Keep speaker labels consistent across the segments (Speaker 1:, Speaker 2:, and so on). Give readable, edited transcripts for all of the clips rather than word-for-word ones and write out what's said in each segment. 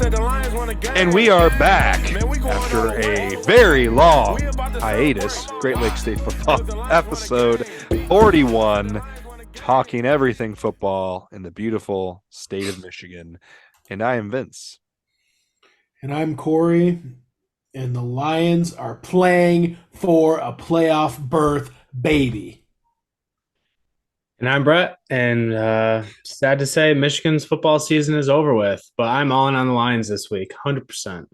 Speaker 1: And we are back after a very long hiatus. Great Lakes State Football episode 41, talking everything football in the beautiful state of Michigan. And I am Vince.
Speaker 2: And I'm Kory. And the Lions are playing for a playoff berth, baby.
Speaker 3: And I'm Brett, and sad to say Michigan's football season is over with, but I'm all in on the Lions this week, 100%.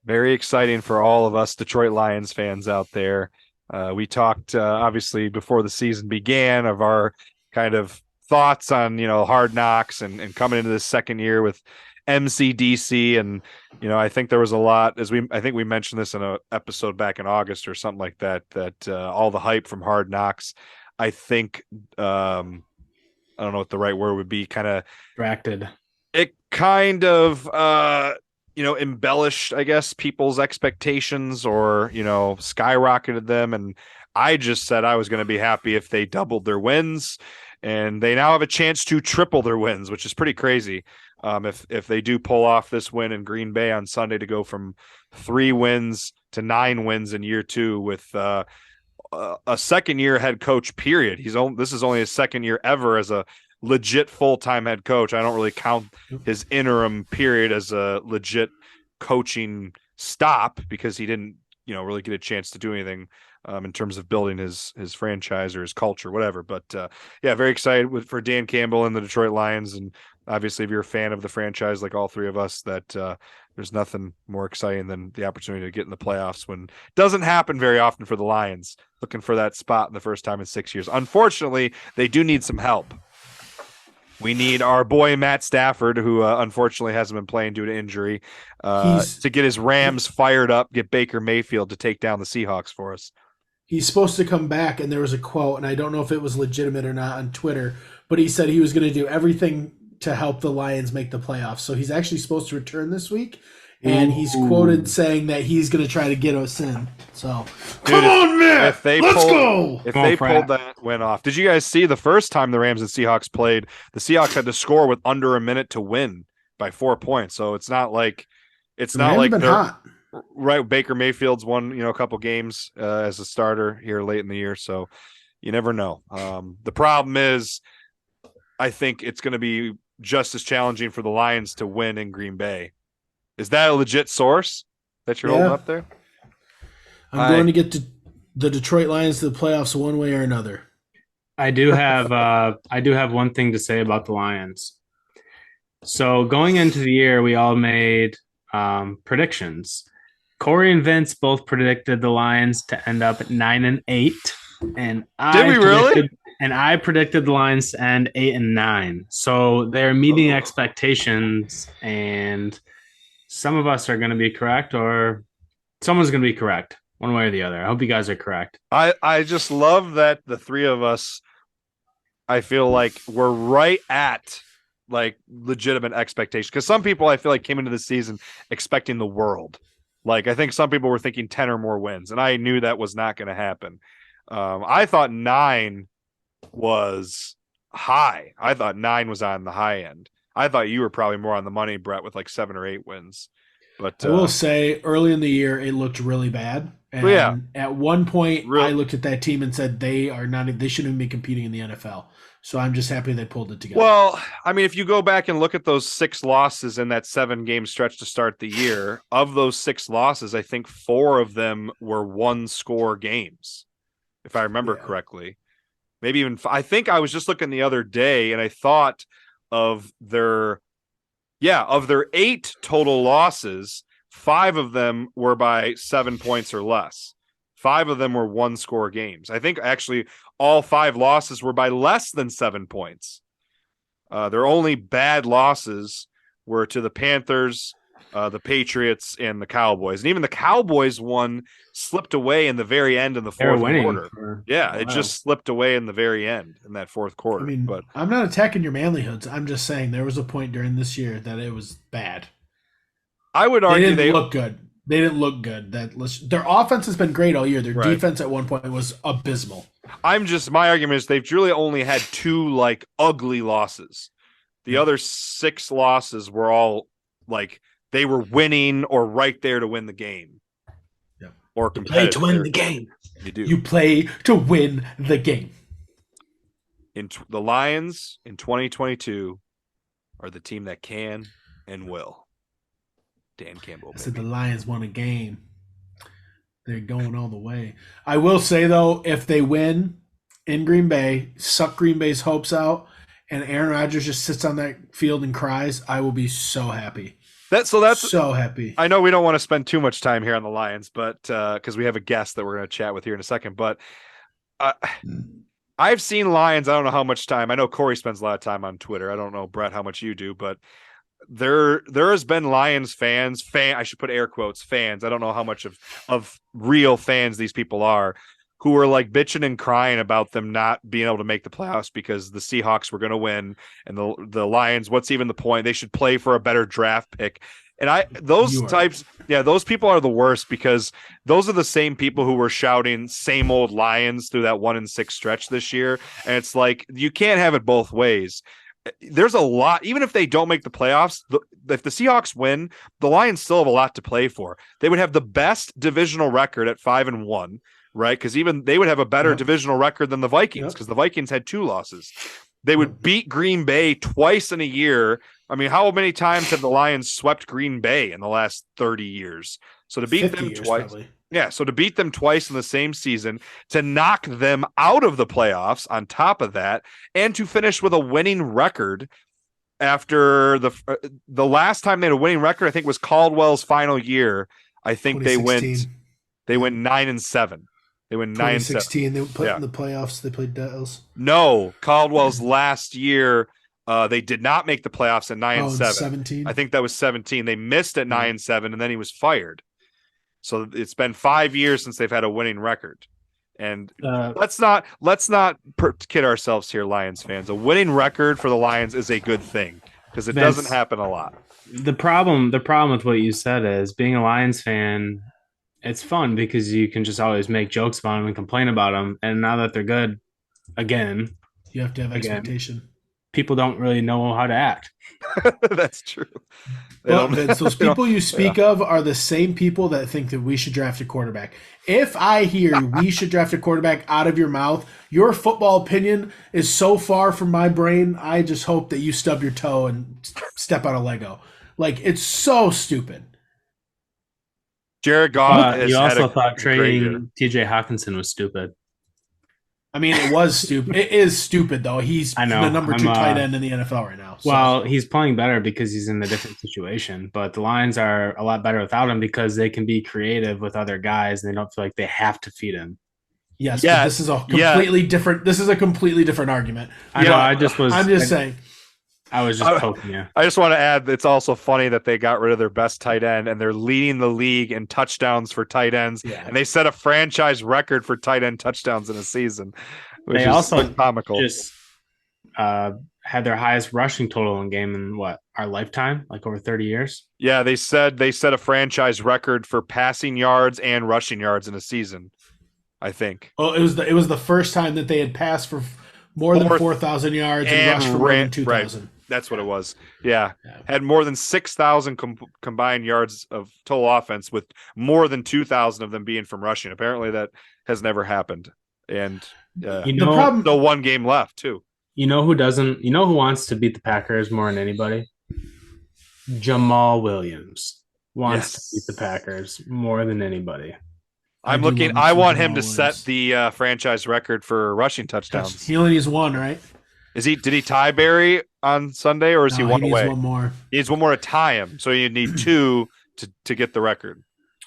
Speaker 1: Very exciting for all of us Detroit Lions fans out there. We talked, obviously, before the season began of our kind of thoughts on, Hard Knocks and coming into this second year with MCDC. And, I think there was a lot, I think we mentioned this in an episode back in August or something like that, all the hype from Hard Knocks, I think, I don't know what the right word would be, kind of
Speaker 3: distracted.
Speaker 1: It kind of, embellished, I guess, people's expectations or, skyrocketed them. And I just said I was going to be happy if they doubled their wins, and they now have a chance to triple their wins, which is pretty crazy. If they do pull off this win in Green Bay on Sunday to go from 3 wins to 9 wins in year 2 with, a second-year head coach, period. This is only his second year ever as a legit full-time head coach. I don't really count his interim period as a legit coaching stop because he didn't, really get a chance to do anything in terms of building his franchise or his culture, whatever. But very excited for Dan Campbell and the Detroit Lions. And obviously, if you're a fan of the franchise, like all three of us, that there's nothing more exciting than the opportunity to get in the playoffs when it doesn't happen very often for the Lions, looking for that spot in the first time in 6 years. Unfortunately, they do need some help. We need our boy Matt Stafford, who unfortunately hasn't been playing due to injury, to get his Rams fired up, get Baker Mayfield to take down the Seahawks for us.
Speaker 2: He's supposed to come back, and there was a quote, and I don't know if it was legitimate or not on Twitter, but he said he was going to do everything to help the Lions make the playoffs. So he's actually supposed to return this week, and he's quoted saying that he's going to try to get us in. So, come on, man! Let's go!
Speaker 1: If they pulled that win off. Did you guys see the first time the Rams and Seahawks played, the Seahawks had to score with under a minute to win by 4 points. So it's not like
Speaker 2: been hot.
Speaker 1: Right, Baker Mayfield's won, a couple games as a starter here late in the year, so you never know. The problem is, I think it's going to be just as challenging for the Lions to win in Green Bay. Is that a legit source that you're holding up there?
Speaker 2: I'm going to get the Detroit Lions to the playoffs one way or another.
Speaker 3: I do have one thing to say about the Lions. So going into the year, we all made predictions. Kory and Vince both predicted the Lions to end up at 9-8, and I predicted the Lions to end 8-9. So they're meeting expectations, and some of us are going to be correct, or someone's going to be correct, one way or the other. I hope you guys are correct.
Speaker 1: I just love that the three of us, I feel like we're right at like legitimate expectations, because some people I feel like came into the season expecting the world. Like, I think some people were thinking 10 or more wins, and I knew that was not going to happen. I thought 9 was high. I thought 9 was on the high end. I thought you were probably more on the money, Brett, with like 7 or 8 wins. But
Speaker 2: I will say, early in the year, it looked really bad. And at one point, I looked at that team and said they shouldn't even be competing in the NFL. So I'm just happy they pulled it together.
Speaker 1: Well, I mean, if you go back and look at those 6 losses in that 7-game stretch to start the year, of those 6 losses, I think 4 of them were 1-score games, if I remember correctly. Maybe even I think I was just looking the other day, and I thought of their 8 total losses, 5 of them were by 7 points or less. 5 of them were 1-score games. I think actually all 5 losses were by less than 7 points. Their only bad losses were to the Panthers, the Patriots, and the Cowboys. And even the Cowboys one slipped away in the very end in the fourth quarter. It just slipped away in the very end in that fourth quarter.
Speaker 2: I mean, but I'm not attacking your manlyhoods. I'm just saying there was a point during this year that it was bad.
Speaker 1: I would argue
Speaker 2: they didn't look good. They didn't look good. Their offense has been great all year. Their defense at one point was abysmal.
Speaker 1: My argument is they've really only had 2 like ugly losses. The other 6 losses were all like they were winning or right there to win the game.
Speaker 2: Yep.
Speaker 1: Or
Speaker 3: You play to win the game.
Speaker 1: You do.
Speaker 2: You play to win the game.
Speaker 1: The Lions in 2022 are the team that can and will. Dan Campbell.
Speaker 2: I said the Lions won a game. They're going all the way. I will say, though, if they win in Green Bay, suck Green Bay's hopes out, and Aaron Rodgers just sits on that field and cries, I will be so happy.
Speaker 1: That's
Speaker 2: so happy.
Speaker 1: I know we don't want to spend too much time here on the Lions, but because we have a guest that we're going to chat with here in a second. But I've seen Lions. I don't know how much time. I know Kory spends a lot of time on Twitter. I don't know, Brett, how much you do, but there has been Lions fans. I should put air quotes fans. I don't know how much of real fans these people are, who are like bitching and crying about them not being able to make the playoffs because the Seahawks were going to win and the Lions. What's even the point? They should play for a better draft pick. And those people are the worst because those are the same people who were shouting same old Lions through that 1-6 stretch this year. And it's like, you can't have it both ways. There's a lot, even if they don't make the playoffs, if the Seahawks win, the Lions still have a lot to play for. They would have the best divisional record at 5-1, right? Because even they would have a better divisional record than the Vikings because the Vikings had 2 losses. They would beat Green Bay twice in a year. I mean, how many times have the Lions swept Green Bay in the last 30 years? So to beat them twice. Probably. Yeah, so to beat them twice in the same season, to knock them out of the playoffs on top of that, and to finish with a winning record after the last time they had a winning record, I think was Caldwell's final year. I think they went 9-7. They went
Speaker 2: 9-7. They put in the playoffs. They played Dallas.
Speaker 1: No, Caldwell's last year, they did not make the playoffs at 9-7.
Speaker 2: 17.
Speaker 1: I think that was 17. They missed at 9-7, and then he was fired. So it's been 5 years since they've had a winning record. And let's not kid ourselves here, Lions fans. A winning record for the Lions is a good thing because it doesn't happen a lot.
Speaker 3: The problem with what you said is being a Lions fan, it's fun because you can just always make jokes about them and complain about them. And now that they're good, again,
Speaker 2: you have to have expectation.
Speaker 3: People don't really know how to act.
Speaker 1: That's true.
Speaker 2: Well, Vince, those people you speak of are the same people that think that we should draft a quarterback. If I hear we should draft a quarterback out of your mouth, your football opinion is so far from my brain, I just hope that you stub your toe and step on a Lego. Like, it's so stupid.
Speaker 1: Jared Goff
Speaker 3: you also thought trading TJ Hawkinson was stupid.
Speaker 2: I mean, it was stupid. It is stupid, though. He's the number 2 tight end in the NFL right now.
Speaker 3: So. Well, he's playing better because he's in a different situation. But the Lions are a lot better without him because they can be creative with other guys and they don't feel like they have to feed him.
Speaker 2: Yes, but this is a completely different. This is a completely different argument.
Speaker 3: I know. I'm just
Speaker 2: saying.
Speaker 3: I was just poking you.
Speaker 1: I just want to add, it's also funny that they got rid of their best tight end and they're leading the league in touchdowns for tight ends. Yeah. And they set a franchise record for tight end touchdowns in a season. Which
Speaker 3: they
Speaker 1: is
Speaker 3: also
Speaker 1: comical.
Speaker 3: Just had their highest rushing total in game in our lifetime, like over 30 years.
Speaker 1: Yeah, they set a franchise record for passing yards and rushing yards in a season, I think.
Speaker 2: Oh, it was the first time that they had passed for more than 4,000 yards and rushed for more than 2,000.
Speaker 1: Right. That's what it was. Yeah. Had more than 6,000 combined yards of total offense, with more than 2,000 of them being from rushing. Apparently that has never happened. And still one game left too.
Speaker 3: You know who wants to beat the Packers more than anybody? Jamal Williams wants to beat the Packers more than anybody.
Speaker 1: I want him to set the franchise record for rushing touchdowns.
Speaker 2: He only needs 1, right?
Speaker 1: Did he tie Barry on Sunday, or is he one away?
Speaker 2: He needs 1 more.
Speaker 1: He needs 1 more to tie him, so you need 2 to get the record.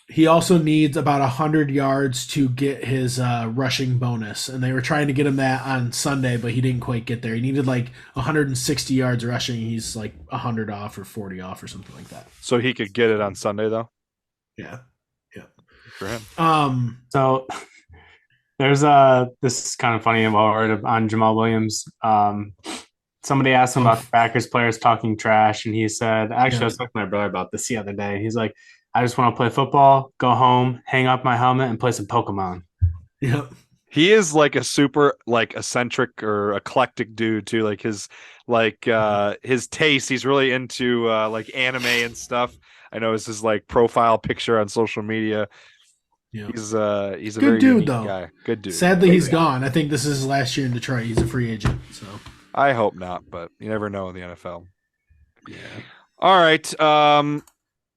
Speaker 2: He also needs about 100 yards to get his rushing bonus, and they were trying to get him that on Sunday, but he didn't quite get there. He needed like 160 yards rushing. He's like 100 off or 40 off or something like that.
Speaker 1: So he could get it on Sunday, though?
Speaker 2: Yeah.
Speaker 1: For him.
Speaker 3: So there's this is kind of funny on Jamal Williams. Somebody asked him about the Packers players talking trash, and he said, I was talking to my brother about this the other day. He's like, I just want to play football, go home, hang up my helmet, and play some Pokemon.
Speaker 2: Yep.
Speaker 1: He is like a super like eccentric or eclectic dude too. Like his taste. He's really into like anime and stuff. I know it's his like profile picture on social media.
Speaker 2: Yeah.
Speaker 1: He's a
Speaker 2: Good
Speaker 1: very
Speaker 2: dude,
Speaker 1: unique
Speaker 2: though.
Speaker 1: guy. Good dude.
Speaker 2: Sadly,
Speaker 1: Great
Speaker 2: he's
Speaker 1: guy.
Speaker 2: gone. I think this is his last year in Detroit. He's a free agent. So
Speaker 1: I hope not, but you never know in the NFL.
Speaker 2: yeah.
Speaker 1: All right.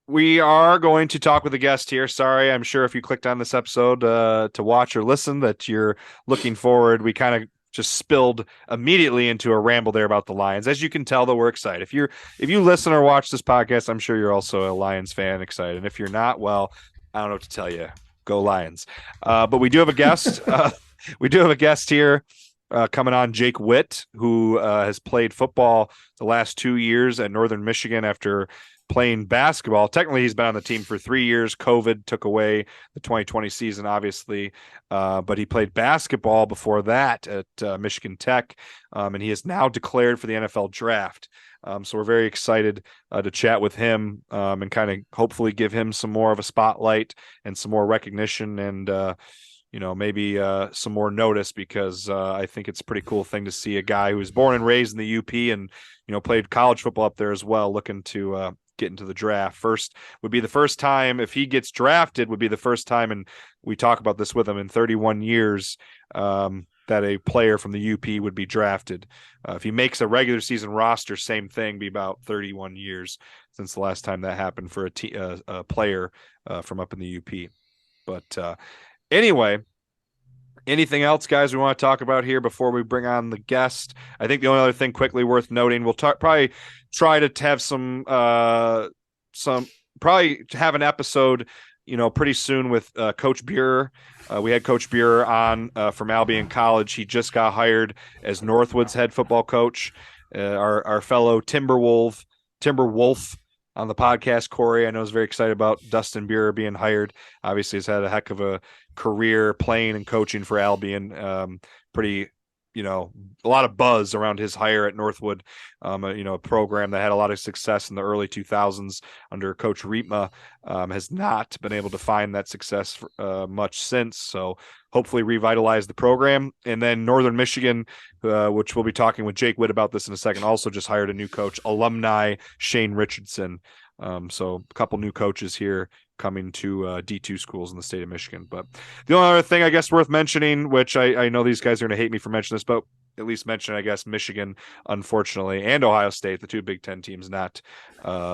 Speaker 1: We are going to talk with a guest here. Sorry, I'm sure if you clicked on this episode to watch or listen that you're looking forward. We kind of just spilled immediately into a ramble there about the Lions. As you can tell, though, we're excited. If you listen or watch this podcast, I'm sure you're also a Lions fan, excited. And if you're not, well, I don't know what to tell you. Go Lions. But we do have a guest. We do have a guest here coming on, Jake Witt, who has played football the last 2 years at Northern Michigan after playing basketball. Technically, he's been on the team for 3 years. COVID took away the 2020 season, obviously, but he played basketball before that at Michigan Tech, and he is now declared for the NFL draft. So we're very excited to chat with him and kind of hopefully give him some more of a spotlight and some more recognition and maybe some more notice, because I think it's a pretty cool thing to see a guy who was born and raised in the UP and, played college football up there as well, looking to get into the draft. Would be the first time, if he gets drafted, would be the first time, and we talk about this with him, in 31 years that a player from the UP would be drafted. If he makes a regular season roster, same thing, be about 31 years since the last time that happened for a player from up in the UP. But anyway, anything else, guys, we want to talk about here before we bring on the guest? I think the only other thing quickly worth noting, we'll probably try to have probably have an episode, pretty soon with Coach Buer. We had Coach Buer on from Albion College. He just got hired as Northwood's head football coach. Our fellow Timberwolf on the podcast, Kory, I know, is very excited about Dustin Buer being hired. Obviously, has had a heck of a career playing and coaching for Albion. Pretty, a lot of buzz around his hire at Northwood, a program that had a lot of success in the early 2000s under Coach Riepma, has not been able to find that success much since. So hopefully revitalize the program. And then Northern Michigan, which we'll be talking with Jake Witt about this in a second, also just hired a new coach, alumni Shane Richardson. So a couple new coaches here coming to D2 schools in the state of Michigan. But the only other thing I guess worth mentioning, which I know these guys are going to hate me for mentioning this, but at least mention, I guess, Michigan, unfortunately, and Ohio State, the two Big Ten teams, not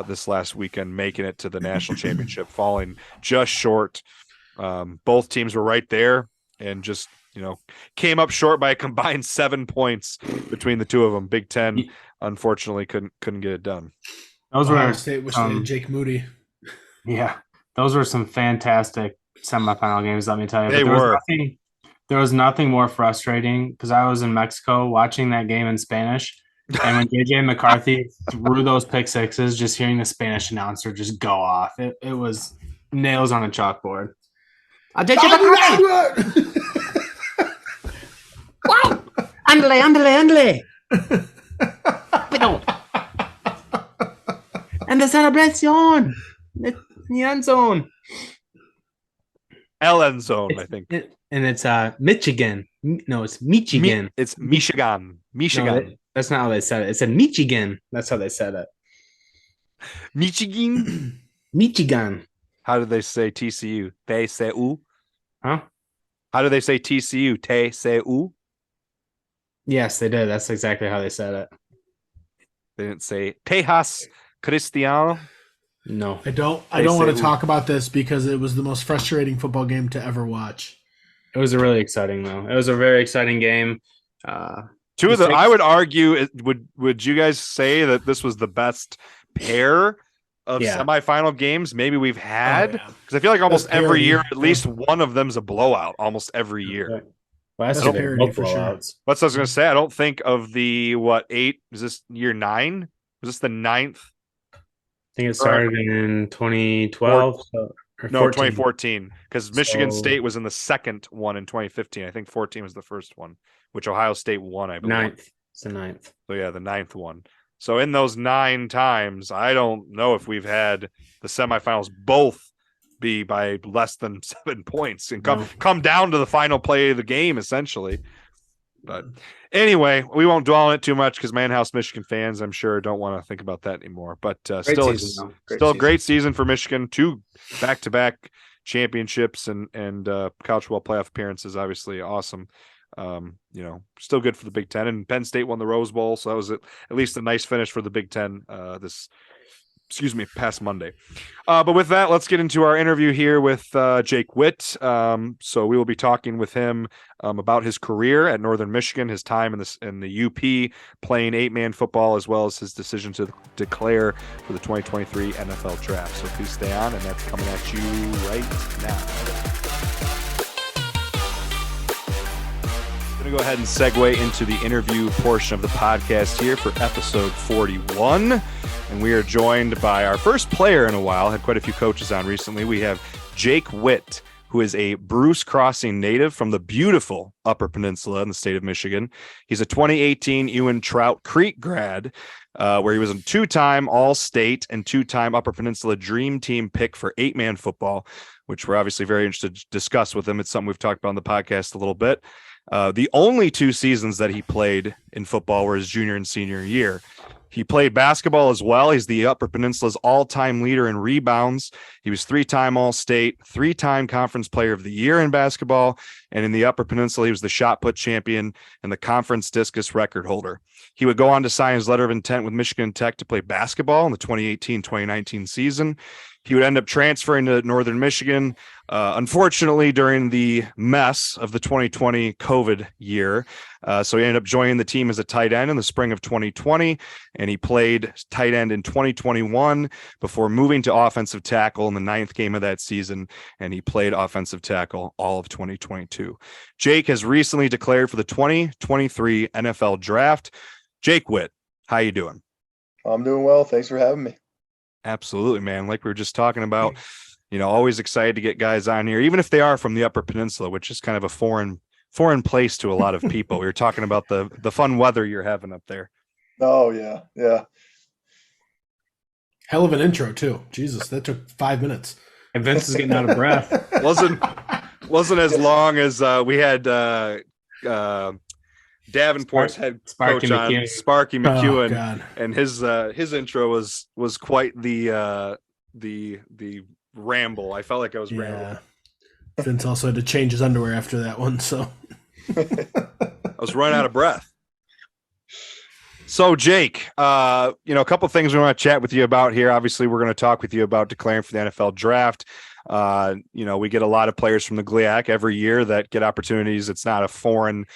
Speaker 1: this last weekend making it to the national championship, falling just short. Both teams were right there and just, came up short by a combined 7 points between the two of them. Big Ten, unfortunately, couldn't get it done.
Speaker 3: Those
Speaker 2: Ohio
Speaker 3: were
Speaker 2: State wish they had Jake Moody.
Speaker 3: Yeah, those were some fantastic semifinal games. Let me tell you,
Speaker 1: They were.
Speaker 3: There was nothing more frustrating because I was in Mexico watching that game in Spanish, and when JJ McCarthy threw those pick sixes, just hearing the Spanish announcer just go off, it was nails on a chalkboard. JJ McCarthy! Wow! Ándale! Pero. And the celebration! It's the end zone.
Speaker 1: End zone, I think.
Speaker 3: And it's Michigan. No, it's Michigan.
Speaker 1: It's Michigan.
Speaker 3: No, that's not how they said it. It said Michigan. That's how they said it.
Speaker 1: Michigan?
Speaker 3: Michigan.
Speaker 1: How did they say TCU? TCU?
Speaker 3: Huh?
Speaker 1: How do they say TCU? TCU?
Speaker 3: Yes, they did. That's exactly how they said it.
Speaker 1: They didn't say Tejas Cristiano?
Speaker 3: No.
Speaker 2: I don't want to talk about this because it was the most frustrating football game to ever watch.
Speaker 3: It was really exciting, though. It was a very exciting game.
Speaker 1: I would argue, would you guys say that this was the best pair of semifinal games maybe we've had? Because I feel like almost every year, at least one of them's a blowout almost every year.
Speaker 3: Last
Speaker 2: year they were both blowouts.
Speaker 1: What I was going to say, I don't think of the, 8, is this year 9? Was this the 9th?
Speaker 3: I think it started in 2012.
Speaker 1: No, 2014, because Michigan State was in the second one in 2015. I think 14 was the first one, which Ohio State won, I believe.
Speaker 3: 9th. It's the 9th.
Speaker 1: So, yeah, the 9th one. So, in those 9 times, I don't know if we've had the semifinals both be by less than 7 points and come down to the final play of the game, essentially. But anyway, we won't dwell on it too much because Manhouse Michigan fans, I'm sure, don't want to think about that anymore. But still a great season for Michigan. 2 back-to-back championships and college football playoff appearances. Obviously awesome. Still good for the Big Ten, and Penn State won the Rose Bowl, so that was at least a nice finish for the Big Ten past Monday. But with that, let's get into our interview here with Jake Witt. So we will be talking with him about his career at Northern Michigan, his time in the UP playing 8-man football, as well as his decision to declare for the 2023 NFL Draft. So please stay on, and that's coming at you right now. I'm going to go ahead and segue into the interview portion of the podcast here for episode 41. And we are joined by our first player in a while. Had quite a few coaches on recently. We have Jake Witt, who is a Bruce Crossing native from the beautiful Upper Peninsula in the state of Michigan. He's a 2018 Ewan Trout Creek grad, where he was a 2-time All-State and 2-time Upper Peninsula Dream Team pick for 8-man football, which we're obviously very interested to discuss with him. It's something we've talked about on the podcast a little bit. The only 2 seasons that he played in football were his junior and senior year. He played basketball as well. He's the Upper Peninsula's all-time leader in rebounds. He was 3-time All-State, 3-time Conference Player of the Year in basketball. And in the Upper Peninsula, he was the shot put champion and the conference discus record holder. He would go on to sign his letter of intent with Michigan Tech to play basketball in the 2018-2019 season. He would end up transferring to Northern Michigan, unfortunately, during the mess of the 2020 COVID year. So he ended up joining the team as a tight end in the spring of 2020, and he played tight end in 2021 before moving to offensive tackle in the 9th game of that season, and he played offensive tackle all of 2022. Jake has recently declared for the 2023 NFL Draft. Jake Witt, how you doing?
Speaker 4: I'm doing well. Thanks for having me.
Speaker 1: Absolutely, man. Like we were just talking about, always excited to get guys on here, even if they are from the Upper Peninsula, which is kind of a foreign place to a lot of people. We were talking about the fun weather you're having up there.
Speaker 4: Oh, yeah. Yeah.
Speaker 2: Hell of an intro, too. Jesus, that took 5 minutes.
Speaker 3: And Vince is getting out of breath.
Speaker 1: Wasn't as long as we had Davenport's head coach on, Sparky McEwen, and his intro was quite the ramble. I felt like I was rambling.
Speaker 2: Vince also had to change his underwear after that one, so
Speaker 1: I was running out of breath. So Jake, a couple of things we want to chat with you about here. Obviously, we're going to talk with you about declaring for the NFL Draft. We get a lot of players from the GLIAC every year that get opportunities. It's not a foreign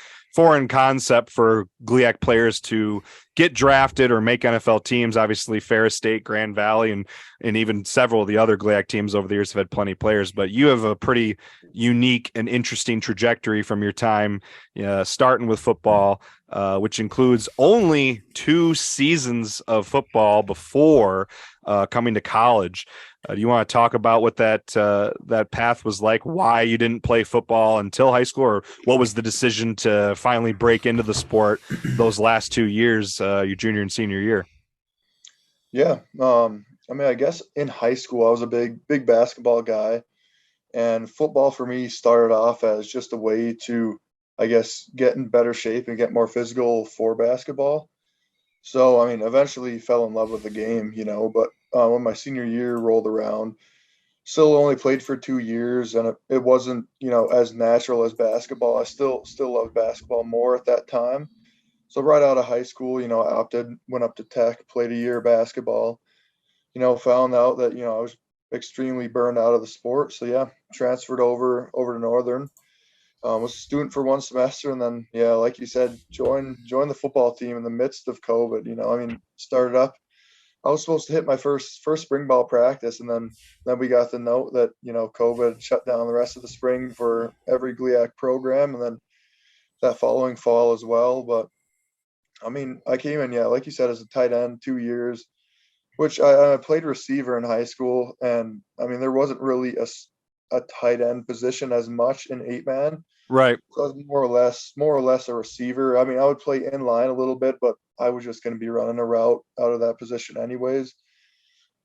Speaker 1: concept for GLIAC players to get drafted or make NFL teams. Obviously, Ferris State, Grand Valley, and even several of the other GLIAC teams over the years have had plenty of players. But you have a pretty unique and interesting trajectory from your time starting with football, which includes only 2 seasons of football before coming to college. Do you want to talk about what that path was like, why you didn't play football until high school, or what was the decision to finally break into the sport those last 2 years, your junior and senior year?
Speaker 4: Yeah. I guess in high school, I was a big basketball guy, and football for me started off as just a way to, I guess, get in better shape and get more physical for basketball. So, eventually fell in love with the game, but when my senior year rolled around, still only played for 2 years, and it wasn't, as natural as basketball. I still loved basketball more at that time. So right out of high school, went up to Tech, played a year of basketball, found out that, I was extremely burned out of the sport. So yeah, transferred over to Northern. Was a student for 1 semester, and then, like you said, joined the football team in the midst of COVID. Started up. I was supposed to hit my first spring ball practice, and then we got the note that COVID shut down the rest of the spring for every GLIAC program, and then that following fall as well. But I came in, like you said, as a tight end 2 years, which I played receiver in high school, and there wasn't really a tight end position as much in 8-man.
Speaker 1: Right.
Speaker 4: So I was more or less a receiver. I would play in line a little bit, but I was just going to be running a route out of that position anyways.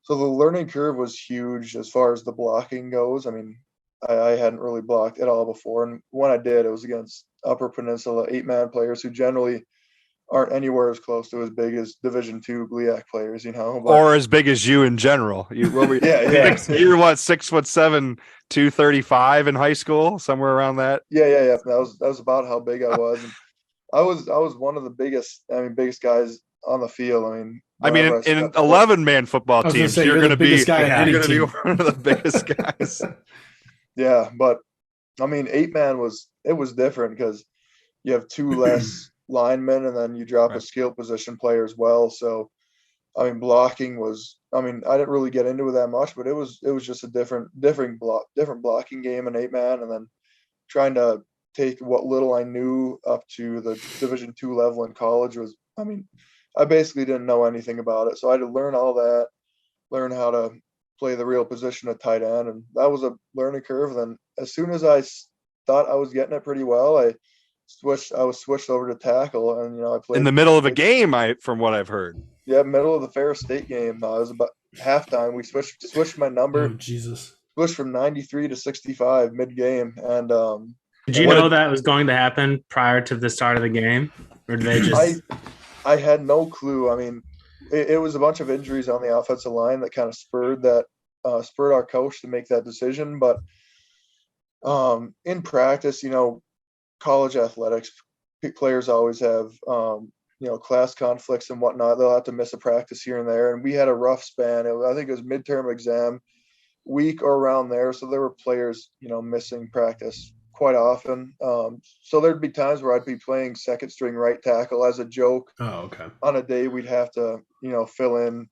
Speaker 4: So the learning curve was huge as far as the blocking goes. I mean, I hadn't really blocked at all before, and when I did, it was against Upper Peninsula 8-man players who generally aren't anywhere as close to as big as Division II GLIAC players, you know. But
Speaker 1: Or as big as you in general. You what were
Speaker 4: yeah.
Speaker 1: you were what, 6'7", 235 in high school, somewhere around that.
Speaker 4: Yeah. That was about how big I was. And I was one of the biggest guys on the field. I mean,
Speaker 1: I mean,
Speaker 4: whenever I
Speaker 1: in
Speaker 4: stepped foot,
Speaker 1: 11-man football
Speaker 2: I was gonna
Speaker 1: teams,
Speaker 2: say,
Speaker 1: you're
Speaker 2: you're
Speaker 1: going
Speaker 2: the
Speaker 1: to be
Speaker 2: biggest guy on any
Speaker 1: you're going to be
Speaker 2: team.
Speaker 1: one of the biggest guys.
Speaker 4: yeah. But I mean, 8-man was different because you have two less linemen, and then you drop a
Speaker 1: Right.
Speaker 4: skill position player as well. So I mean, blocking was. I mean, I didn't really get into it that much, but it was just a different blocking game in 8-man, and then trying to take what little I knew up to the Division II level in college was. I mean, I basically didn't know anything about it, so I had to learn all that, learn how to play the real position of tight end, and that was a learning curve. And then as soon as thought I was getting it pretty well, I was switched over to tackle, and I
Speaker 1: In
Speaker 4: played
Speaker 1: the middle of a game, from what I've heard.
Speaker 4: yeah, middle of the Ferris State game. It was about halftime. We switched my
Speaker 2: Oh
Speaker 4: number,
Speaker 2: Jesus!
Speaker 4: switched from 93 to 65 mid game, and
Speaker 3: Did you
Speaker 1: What
Speaker 3: know
Speaker 1: a-
Speaker 3: that was going to happen prior to the start of the game, or did they just?
Speaker 4: I had no clue. I mean, it was a bunch of injuries on the offensive line that kind of spurred our coach to make that decision. But in practice, college athletics, players always have class conflicts and whatnot. They'll have to miss a practice here and there, and we had a rough span. I think it was midterm exam week or around there, so there were players missing practice quite often. So there'd be times where I'd be playing second string right tackle as a joke.
Speaker 2: Oh, okay.
Speaker 4: On a day we'd have to fill in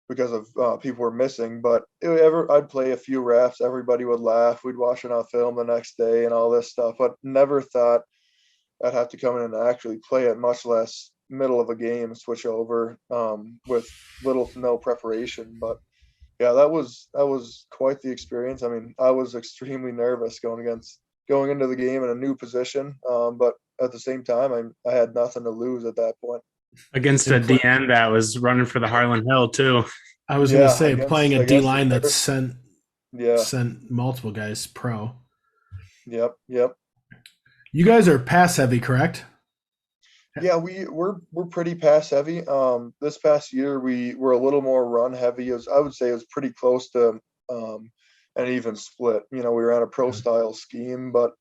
Speaker 4: because of people were missing. But I'd play a few reps, everybody would laugh, we'd watch it on film the next day and all this stuff, but never thought I'd have to come in and actually play it, much less middle of a game switch over with little to no preparation. But yeah, that was quite the experience. I mean, I was extremely nervous going into the game in a new position, but at the same time, I had nothing to lose at that point.
Speaker 3: Against a DN that was running for the Harlan Hill too.
Speaker 2: I was gonna say,
Speaker 4: against-
Speaker 2: playing a D
Speaker 4: against
Speaker 2: line
Speaker 4: the
Speaker 2: that sent
Speaker 4: Yeah.
Speaker 2: multiple guys pro.
Speaker 4: Yep.
Speaker 2: You guys are pass heavy, correct?
Speaker 4: Yeah, we're pretty pass heavy. This past year we were a little more run heavy. I would say it was pretty close to an even split. We were on a pro style scheme, but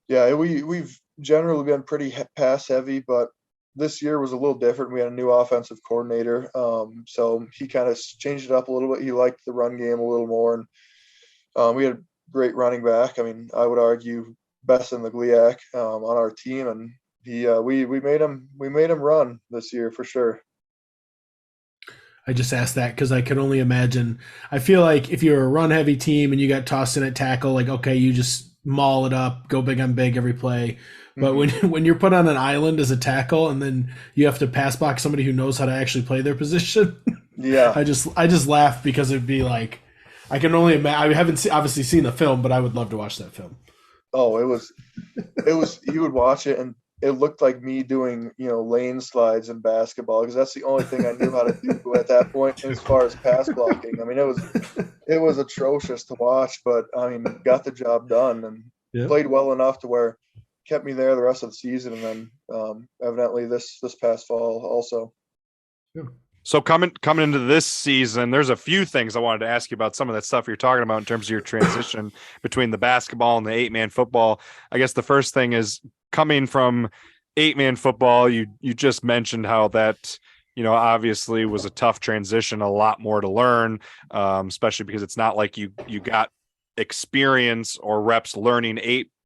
Speaker 4: yeah, we've generally been pretty pass heavy. But this year was a little different. We had a new offensive coordinator, so he kind of changed it up a little bit. He liked the run game a little more, and we had a great running back. I mean, I would argue best in the GLIAC on our team, and we made him run this year for sure.
Speaker 2: I just asked that because I can only imagine. I feel like if you're a run heavy team and you got tossed in at tackle, like, okay, you just maul it up, go big on big every play. But when you're put on an island as a tackle and then you have to pass block somebody who knows how to actually play their position,
Speaker 4: Yeah,
Speaker 2: I just laugh because it'd be like, I can only imagine. I haven't obviously seen the film, but I would love to watch that film.
Speaker 4: oh, it was you would watch it and it looked like me doing lane slides in basketball, because that's the only thing I knew how to do at that point as far as pass blocking. I mean, it was atrocious to watch, but I mean, got the job done and played well enough to where kept me there the rest of the season, and then evidently this past fall also.
Speaker 1: So coming into this season, there's a few things I wanted to ask you about, some of that stuff you're talking about in terms of your transition between the basketball and the 8-man football. I guess the first thing is, coming from 8-man football, you just mentioned how that, obviously was a tough transition, a lot more to learn, especially because it's not like you got experience or reps learning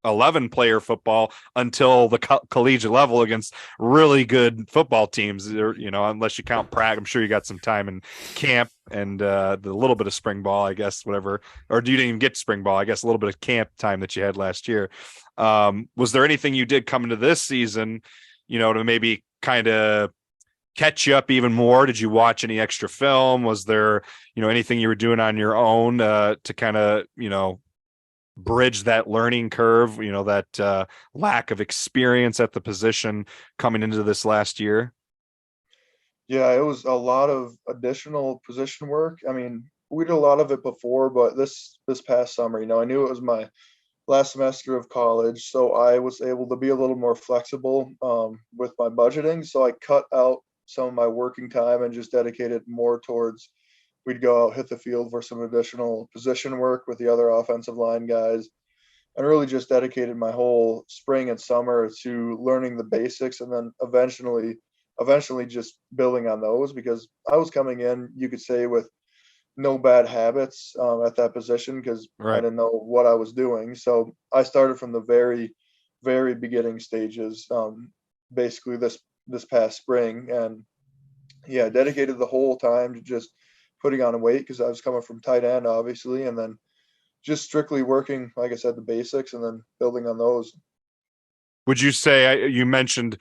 Speaker 1: 11 player football until the collegiate level against really good football teams, unless you count Prague. I'm sure you got some time in camp and the little bit of spring ball, I guess, whatever, or you didn't even get spring ball, I guess, a little bit of camp time that you had last year. Was there anything you did coming to this season, to maybe kind of catch you up even more? Did you watch any extra film? Was there, anything you were doing on your own to kind of, bridge that learning curve, that lack of experience at the position coming into this last year?
Speaker 4: Yeah, it was a lot of additional position work. I mean, we did a lot of it before, but this past summer, I knew it was my last semester of college, so I was able to be a little more flexible with my budgeting. So I cut out some of my working time and just dedicated more towards we'd go out, hit the field for some additional position work with the other offensive line guys, and really just dedicated my whole spring and summer to learning the basics, and then eventually just building on those, because I was coming in, you could say, with no bad habits at that position because I
Speaker 1: Right.
Speaker 4: didn't know what I was doing. So I started from the very, very beginning stages, basically this past spring, and yeah, dedicated the whole time to just putting on a weight because I was coming from tight end, obviously, and then just strictly working, like I said, the basics, and then building on those.
Speaker 1: Would you say you mentioned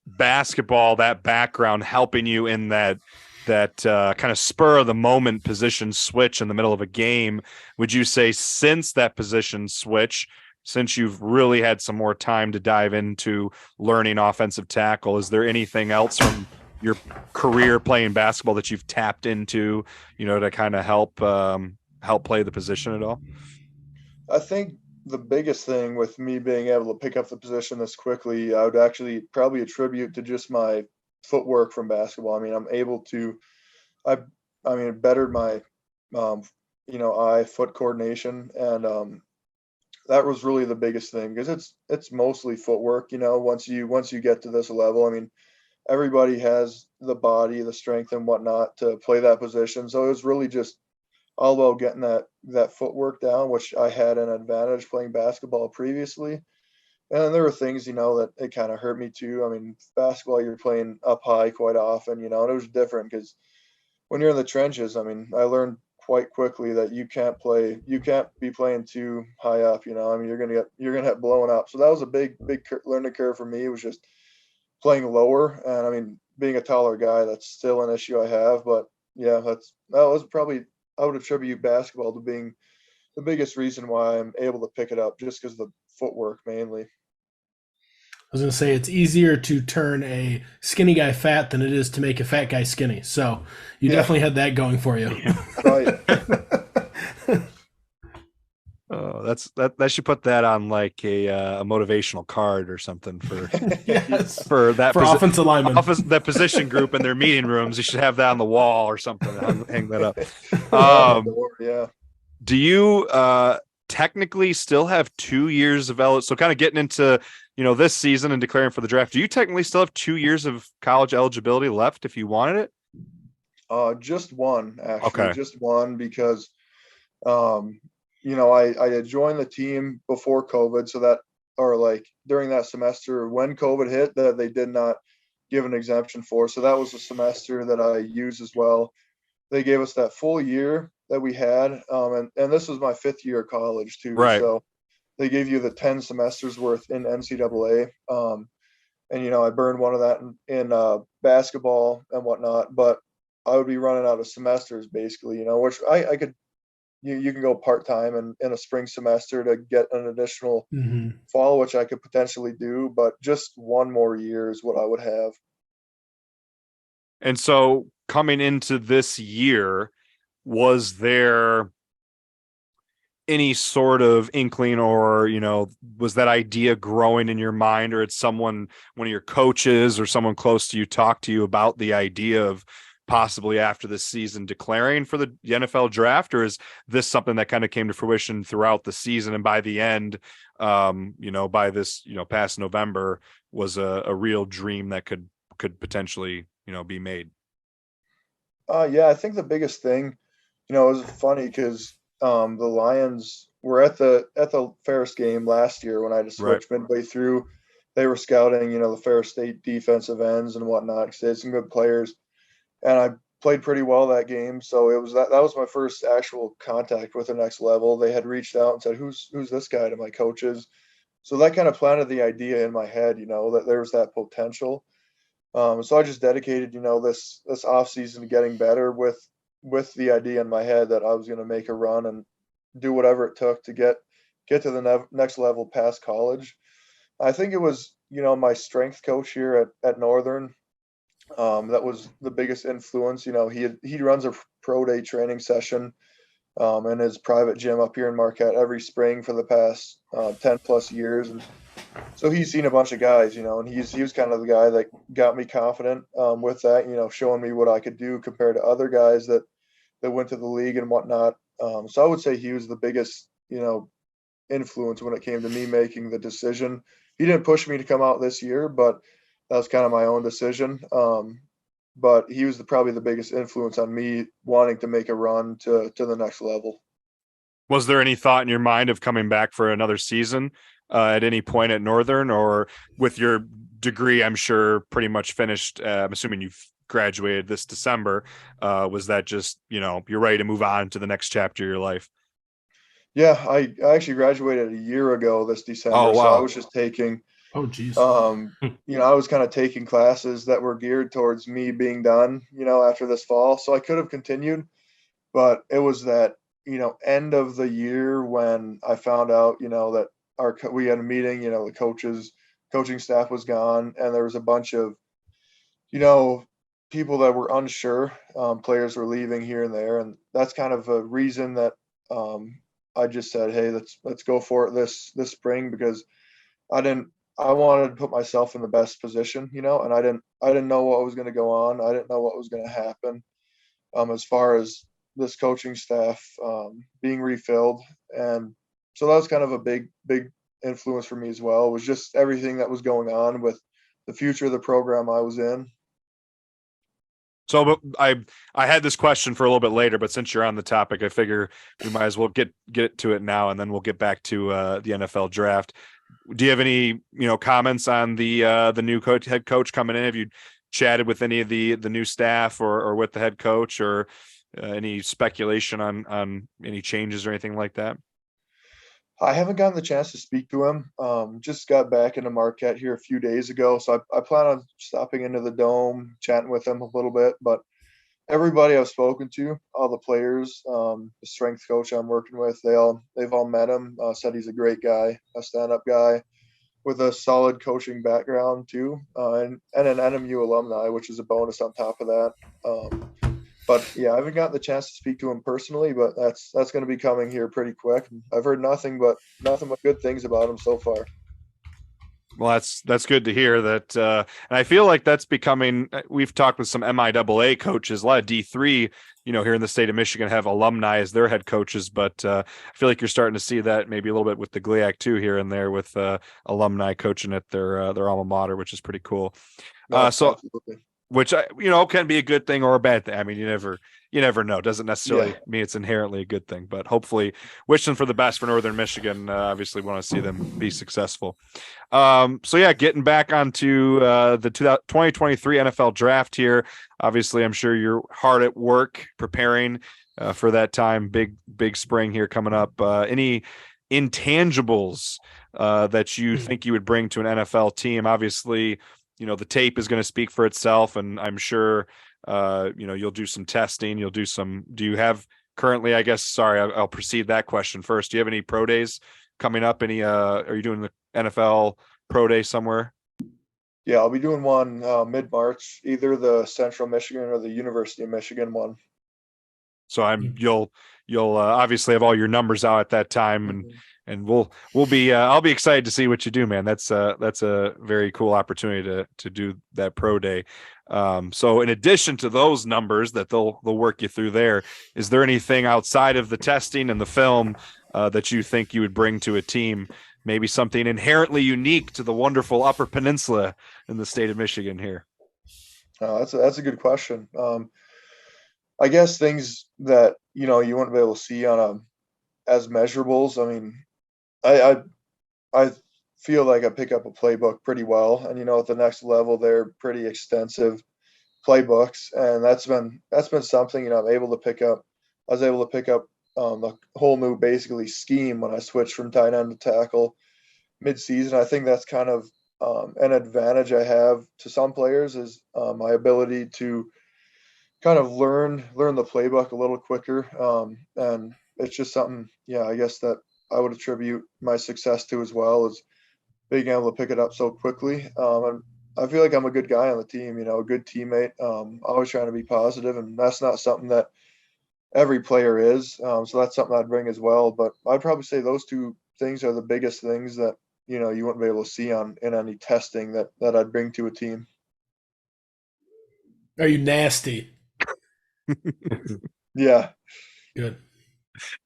Speaker 1: basketball, that background helping you in that kind of spur of the moment position switch in the middle of a game? Would you say since that position switch, since you've really had some more time to dive into learning offensive tackle, is there anything else from your career playing basketball that you've tapped into, to kind of help play the position at all?
Speaker 4: I think the biggest thing with me being able to pick up the position this quickly, I would actually probably attribute to just my footwork from basketball. I mean, I'm able to, I, I mean, it bettered my, um, eye foot coordination, and that was really the biggest thing because it's mostly footwork. Once you get to this level, I mean, everybody has the body, the strength, and whatnot to play that position. So it was really just all about getting that footwork down, which I had an advantage playing basketball previously. And there were things, that it kind of hurt me too. I mean, basketball, you're playing up high quite often, and it was different because when you're in the trenches, I mean, I learned quite quickly that you can't be playing too high up. I mean, you're gonna get blown up. So that was a big learning curve for me. It was just playing lower, and I mean, being a taller guy, that's still an issue I have. But yeah, that was probably, I would attribute basketball to being the biggest reason why I'm able to pick it up, just because of the footwork mainly.
Speaker 2: I was going to say it's easier to turn a skinny guy fat than it is to make a fat guy skinny. So you
Speaker 4: Yeah,
Speaker 2: definitely had that going for you.
Speaker 4: right.
Speaker 1: Oh, that should put that on like a motivational card or something for
Speaker 2: Yes.
Speaker 1: for that
Speaker 2: For offensive linemen.
Speaker 1: that position group in their meeting rooms. You should have that on the wall or something. Hang that up.
Speaker 4: On the door, yeah.
Speaker 1: Do you technically still have 2 years of eligibility? So kind of getting into this season and declaring for the draft. Do you technically still have 2 years of college eligibility left if you wanted it?
Speaker 4: Just one, actually,
Speaker 1: Okay.
Speaker 4: just one, because um, I had joined the team before COVID, so that, or like during that semester when COVID hit, that they did not give an exemption for. So that was a semester that I used as well. They gave us that full year that we had, and this was my 5th year of college too.
Speaker 1: Right.
Speaker 4: So they gave you the 10 semesters worth in NCAA. And I burned one of that in basketball and whatnot, but I would be running out of semesters basically, which I could, you can go part-time in a spring semester to get an additional
Speaker 2: Mm-hmm.
Speaker 4: fall, which I could potentially do, but just one more year is what I would have.
Speaker 1: And so coming into this year, was there any sort of inkling or, was that idea growing in your mind, or it's one of your coaches or someone close to you talk to you about the idea of possibly after this season declaring for the NFL draft? Or is this something that kind of came to fruition throughout the season, and by the end, by this, past November, was a real dream that could potentially, be made?
Speaker 4: Yeah, I think the biggest thing, it was funny because the Lions were at the Ferris game last year when I just
Speaker 1: Right.
Speaker 4: switched midway through. They were scouting, the Ferris State defensive ends and whatnot because they had some good players, and I played pretty well that game. So it was that was my first actual contact with the next level. They had reached out and said, "Who's this guy?" to my coaches. So that kind of planted the idea in my head, that there was that potential. So I just dedicated, this off season to getting better with the idea in my head that I was going to make a run and do whatever it took to get to the next level past college. I think it was, my strength coach here at Northern. That was the biggest influence. He runs a pro day training session in his private gym up here in Marquette every spring for the past 10 plus years. And so he's seen a bunch of guys, and he was kind of the guy that got me confident with that, showing me what I could do compared to other guys that went to the league and whatnot. So I would say he was the biggest, influence when it came to me making the decision. He didn't push me to come out this year, but that was kind of my own decision. But he was probably the biggest influence on me wanting to make a run to the next level.
Speaker 1: Was there any thought in your mind of coming back for another season at any point at Northern, or with your degree, I'm sure pretty much finished? I'm assuming you've graduated this December. Was that just, you're ready to move on to the next chapter of your life?
Speaker 4: Yeah, I actually graduated a year ago this December.
Speaker 1: Oh,
Speaker 4: So I
Speaker 1: wow.
Speaker 4: was just taking,
Speaker 2: Oh, geez.
Speaker 4: I was kind of taking classes that were geared towards me being done, after this fall. So I could have continued, but it was that, end of the year when I found out, that we had a meeting, the coaching staff was gone, and there was a bunch of, you know, people that were unsure. Players were leaving here and there, and that's kind of a reason that I just said, "Hey, let's go for it this spring," because I wanted to put myself in the best position, and I didn't know what was going to go on. I didn't know what was going to happen as far as this coaching staff being refilled, and so that was kind of a big influence for me as well. Was just everything that was going on with the future of the program I was in.
Speaker 1: So but I had this question for a little bit later, but since you're on the topic, I figure we might as well get to it now, and then we'll get back to the NFL draft. Do you have any comments on the new head coach coming in? Have you chatted with any of the new staff or with the head coach, or any speculation on any changes or anything like that?
Speaker 4: I haven't gotten the chance to speak to him. Just got back into Marquette here a few days ago, so I plan on stopping into the dome, chatting with him a little bit. But everybody I've spoken to, all the players, the strength coach I'm working with, they've all met him. Said he's a great guy, a stand-up guy with a solid coaching background too, and an NMU alumni, which is a bonus on top of that. But yeah, I haven't gotten the chance to speak to him personally, but that's going to be coming here pretty quick. I've heard nothing but good things about him so far.
Speaker 1: Well, that's good to hear that, and I feel like that's becoming. We've talked with some MIAA coaches, a lot of D3, here in the state of Michigan have alumni as their head coaches, but I feel like you're starting to see that maybe a little bit with the GLIAC too, here and there with alumni coaching at their alma mater, which is pretty cool.
Speaker 4: No,
Speaker 1: So
Speaker 4: absolutely.
Speaker 1: which can be a good thing or a bad thing. I mean, you never know. It doesn't necessarily mean it's inherently a good thing, but hopefully wish them for the best for Northern Michigan. Obviously want to see them be successful. So yeah, getting back onto the 2023 NFL draft here. Obviously, I'm sure you're hard at work preparing for that time. Big spring here coming up. Any intangibles that you think you would bring to an NFL team? Obviously, the tape is going to speak for itself, and I'm sure you'll do some testing. Do you have currently, I guess, sorry, I'll precede that question first. Do you have any pro days coming up? Are you doing the NFL pro day somewhere?
Speaker 4: Yeah, I'll be doing one mid-March, either the Central Michigan or the University of Michigan one.
Speaker 1: So you'll obviously have all your numbers out at that time, and we'll be I'll be excited to see what you do, man. That's a very cool opportunity to do that pro day. So in addition to those numbers that they'll work you through there, is there anything outside of the testing and the film that you think you would bring to a team? Maybe something inherently unique to the wonderful Upper Peninsula in the state of Michigan here.
Speaker 4: That's a good question. I guess things that you wouldn't be able to see on as measurables. I mean, I feel like I pick up a playbook pretty well, and at the next level, they're pretty extensive playbooks, and that's been something I'm able to pick up. I was able to pick up the whole new basically scheme when I switched from tight end to tackle mid-season. I think that's kind of an advantage I have to some players is my ability to kind of learn the playbook a little quicker, and it's just something, I guess that I would attribute my success to as well, is being able to pick it up so quickly. And I feel like I'm a good guy on the team, a good teammate. Always trying to be positive, and that's not something that every player is. So that's something I'd bring as well. But I'd probably say those two things are the biggest things that, you wouldn't be able to see in any testing that I'd bring to a team.
Speaker 2: Are you nasty?
Speaker 4: Yeah.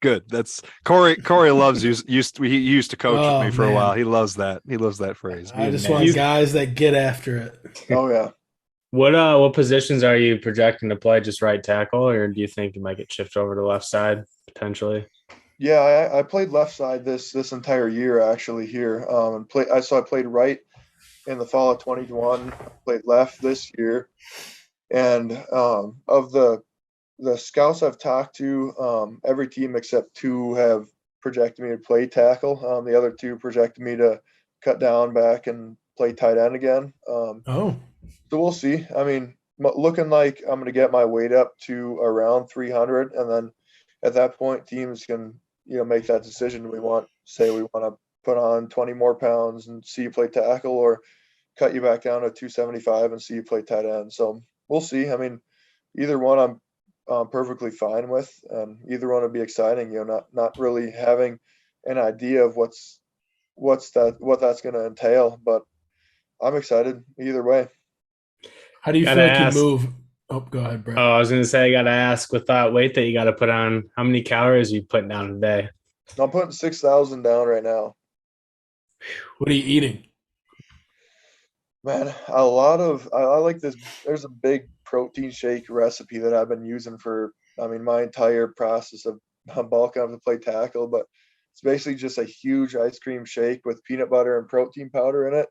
Speaker 1: Good. That's Kory. Kory loves he used to coach with
Speaker 2: Oh,
Speaker 1: me for a
Speaker 2: man.
Speaker 1: while. He loves that. He loves that phrase.
Speaker 2: I just
Speaker 1: nasty.
Speaker 2: want guys that get after it.
Speaker 4: Oh yeah.
Speaker 3: What positions are you projecting to play? Just right tackle, or do you think you might get shifted over to left side potentially?
Speaker 4: Yeah, I played left side this entire year actually here. And I played right in the fall of 21. I played left this year, and of the scouts I've talked to, every team except two have projected me to play tackle. The other two projected me to cut down back and play tight end again. So we'll see. I mean, looking like I'm going to get my weight up to around 300, and then at that point, teams can make that decision. We want to put on 20 more pounds and see you play tackle, or cut you back down to 275 and see you play tight end. So we'll see. I mean, either one I'm perfectly fine with, and either one would be exciting. Not really having an idea of what that's going to entail, but I'm excited either way.
Speaker 2: How do you feel like you move? Oh, go ahead, Brett.
Speaker 3: Oh, I was going to say, I got to ask, with that weight that you got to put on, how many calories are you putting down a day?
Speaker 4: I'm putting 6,000 down right now.
Speaker 2: What are you eating?
Speaker 4: Man, I like this. There's a big protein shake recipe that I've been using for, my entire process of bulking up to play tackle, but it's basically just a huge ice cream shake with peanut butter and protein powder in it.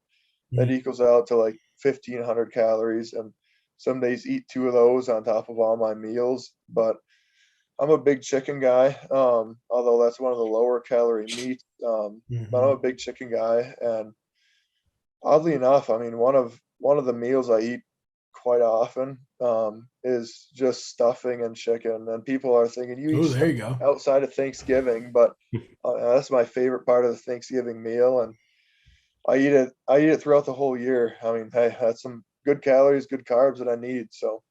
Speaker 4: That equals out to like 1,500 calories, and some days eat 2 of those on top of all my meals. But I'm a big chicken guy, although that's one of the lower calorie meats. But I'm a big chicken guy, and oddly enough, one of the meals I eat quite often is just stuffing and chicken. And people are thinking
Speaker 2: there you go.
Speaker 4: Outside of Thanksgiving, but that's my favorite part of the Thanksgiving meal, and I eat it throughout the whole year. Hey, that's some good calories, good carbs that I need. So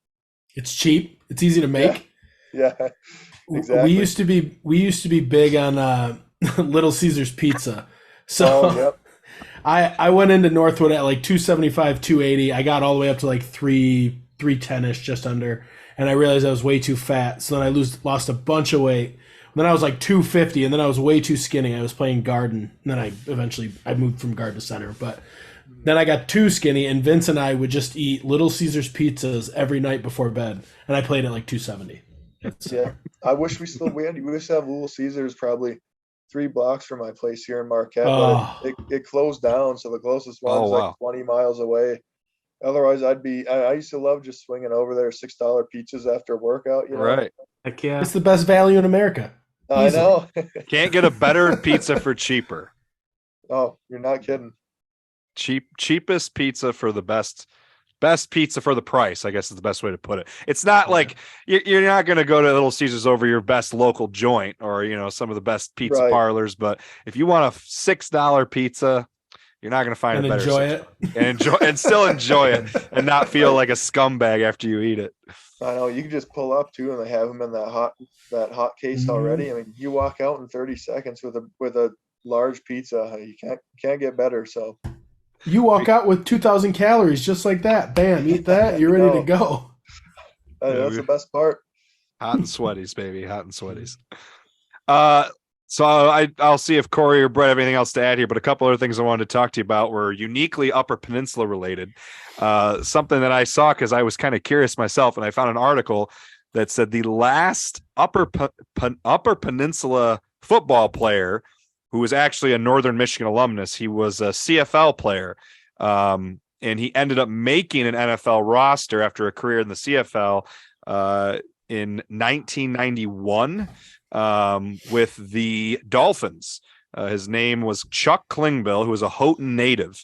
Speaker 2: it's cheap. It's easy to make.
Speaker 4: Yeah, exactly.
Speaker 2: We used to be big on Little Caesars pizza. So
Speaker 4: yep.
Speaker 2: I went into Northwood at like 275, 280. I got all the way up to like 310-ish, just under, and I realized I was way too fat. So then I lost a bunch of weight. Then I was like 250, and then I was way too skinny. I was playing guard, and then I moved from guard to center. But then I got too skinny, and Vince and I would just eat Little Caesars pizzas every night before bed, and I played at like 270.
Speaker 4: Yeah, I wish we used to have Little Caesars probably 3 blocks from my place here in Marquette, but it closed down, so the closest one's like 20 miles away. Otherwise, I used to love just swinging over there, $6 pizzas after a workout.
Speaker 1: Right.
Speaker 3: Heck yeah.
Speaker 2: It's the best value in America.
Speaker 4: I know.
Speaker 1: Can't get a better pizza for cheaper.
Speaker 4: Oh, you're not kidding.
Speaker 1: Cheapest pizza for the best pizza for the price, I guess is the best way to put it. It's not like you're not going to go to Little Caesars over your best local joint or, some of the best pizza parlors. But if you want a $6 pizza, you're not going to find a better and still enjoy it and not feel like a scumbag after you eat it.
Speaker 4: I know, you can just pull up too, and they have them in that hot case already. You walk out in 30 seconds with a large pizza. You can't get better. So
Speaker 2: you walk out with 2,000 calories just like that. Bam, eat that. You're ready to go.
Speaker 4: That's the best part.
Speaker 1: Hot and sweaties, baby. Hot and sweaties. So I'll see if Kory or Brett have anything else to add here, but a couple other things I wanted to talk to you about were uniquely Upper Peninsula related. Something that I saw because I was kind of curious myself, and I found an article that said the last Upper Peninsula football player who was actually a Northern Michigan alumnus. He was a CFL player, and he ended up making an NFL roster after a career in the CFL in 1991. With the Dolphins. His name was Chuck Klingbeil, who was a Houghton native.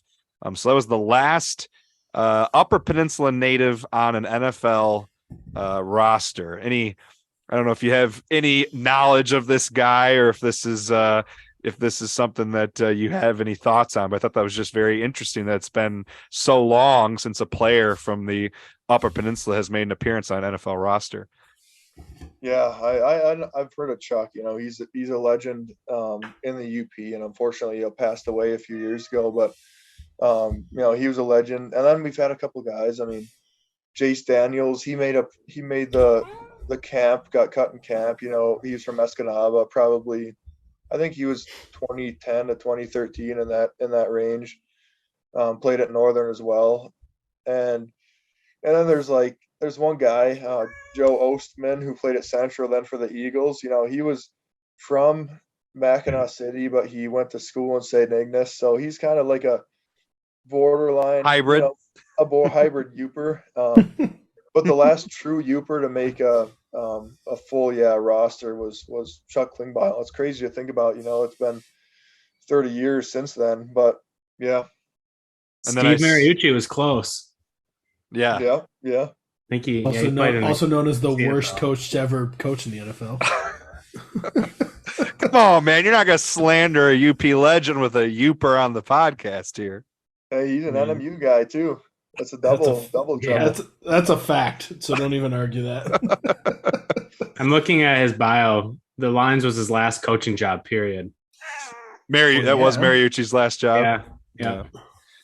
Speaker 1: So that was the last Upper Peninsula native on an NFL roster. I don't know if you have any knowledge of this guy or if this is if this is something that you have any thoughts on. But I thought that was just very interesting that it's been so long since a player from the Upper Peninsula has made an appearance on an NFL roster.
Speaker 4: Yeah, I've heard of Chuck. He's a legend in the UP, and unfortunately, passed away a few years ago. But he was a legend. And then we've had a couple guys. I mean, Jace Daniels, he made the camp, got cut in camp. He's from Escanaba, probably. I think he was 2010 to 2013 in that range. Played at Northern as well, and then there's one guy, Joe Ostman, who played at Central, then for the Eagles. He was from Mackinac City, but he went to school in St. Ignace, so he's kind of like a borderline
Speaker 1: hybrid,
Speaker 4: hybrid Uper. But the last true Uper to make a full roster was Chuck Klingbeil. It's crazy to think about. It's been 30 years since then, but yeah.
Speaker 3: And Steve Mariucci was close.
Speaker 4: Yeah.
Speaker 3: I think he
Speaker 2: also known as the worst coach to ever coach in the NFL.
Speaker 1: Come on, man! You're not gonna slander a UP legend with a Uper on the podcast here.
Speaker 4: Hey, he's an NMU guy too. That's a double trouble.
Speaker 2: Yeah, that's a fact. So don't even argue that.
Speaker 3: I'm looking at his bio. The Lions was his last coaching job. Period.
Speaker 1: Was Mariucci's last job.
Speaker 3: Yeah.